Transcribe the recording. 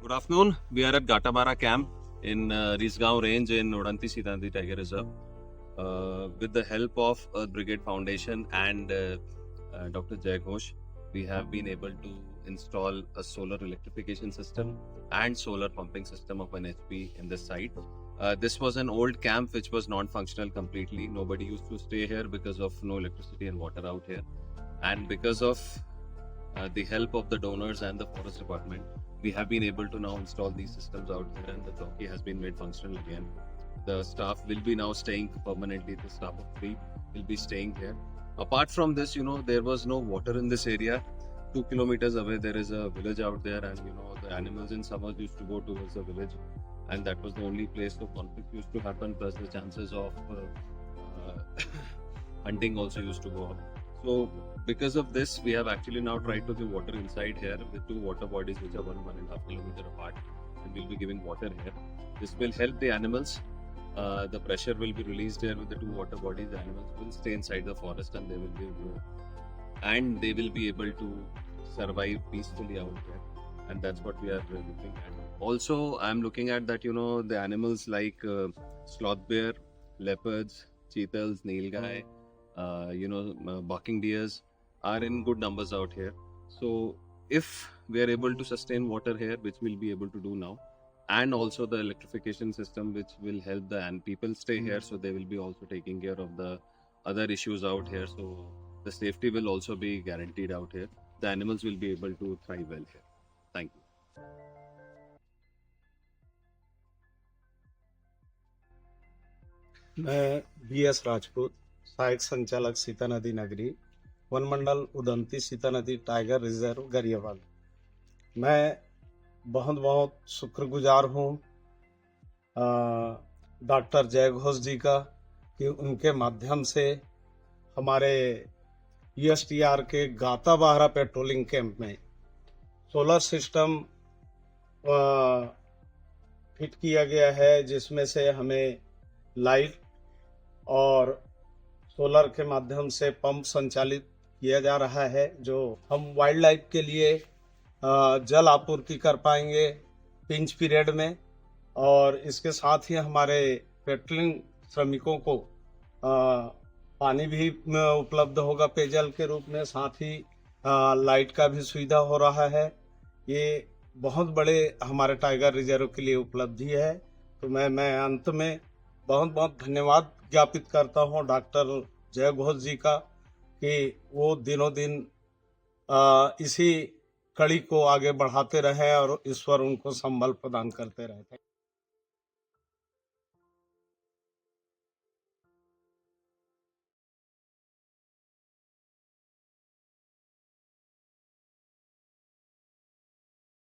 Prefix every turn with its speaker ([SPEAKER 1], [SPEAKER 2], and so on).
[SPEAKER 1] Good afternoon. We are at Gatabara camp in Risgaon range in Odanti Sita Nadi Tiger Reserve. With the help of Earth Brigade Foundation and Dr. Jay Ghosh, we have been able to install a solar electrification system and solar pumping system of 1 HP in this site. This was an old camp which was non-functional completely. Nobody used to stay here because of no electricity and water out here. And because of the help of the donors and the forest department, we have been able to now install these systems out there, and the jockey has been made functional again. The staff will be now staying permanently. The staff of 3 will be staying here. Apart from this, there was no water in this area. 2 kilometers away, there is a village out there, and the animals in summers used to go towards the village, and that was the only place the conflict used to happen. Plus, the chances of hunting also used to go up. So, because of this, we have actually now tried to give water inside here with 2 water bodies which are 1.5 kilometer apart, and we'll be giving water here. This will help the animals. The pressure will be released here with the 2 water bodies. The animals will stay inside the forest, and they will be able to survive peacefully out there. And that's what we are looking at. Also, I'm looking at that the animals like sloth bear, leopards, cheetahs, nilgai, barking deers are in good numbers out here. So if we are able to sustain water here, which we'll be able to do now, and also the electrification system which will help and people stay here, so they will be also taking care of the other issues out here. So the safety will also be guaranteed out here. The animals will be able to thrive well here. Thank you.
[SPEAKER 2] मैं BS Rajput, सहायक संचालक सीता नदी नगरी, one मंडल उदंती सीता नदी tiger reserve गरियावाल। मैं बहुत बहुत शुक्रगुजार हूँ डॉक्टर जय घोष जी का कि उनके माध्यम से हमारे ESTR के गाताबाहरा पेट्रोलिंग कैंप में सोलर सिस्टम फिट किया गया है, जिसमें से हमें लाइट और सोलर के माध्यम से पंप संचालित किया जा रहा है, जो हम वाइल्ड लाइफ के लिए जल आपूर्ति कर पाएंगे पिंच पीरियड में। और इसके साथ ही हमारे पेट्रोलिंग श्रमिकों को पानी भी उपलब्ध होगा पेयजल के रूप में, साथ ही लाइट का भी सुविधा हो रहा है। ये बहुत बड़े हमारे टाइगर रिजर्व के लिए उपलब्धि है। तो मैं अंत में बहुत बहुत धन्यवाद ज्ञापित करता हूँ डॉक्टर जय घोष जी का कि वो दिनों दिन इसी कड़ी को आगे बढ़ाते रहे और ईश्वर उनको संबल प्रदान करते रहे।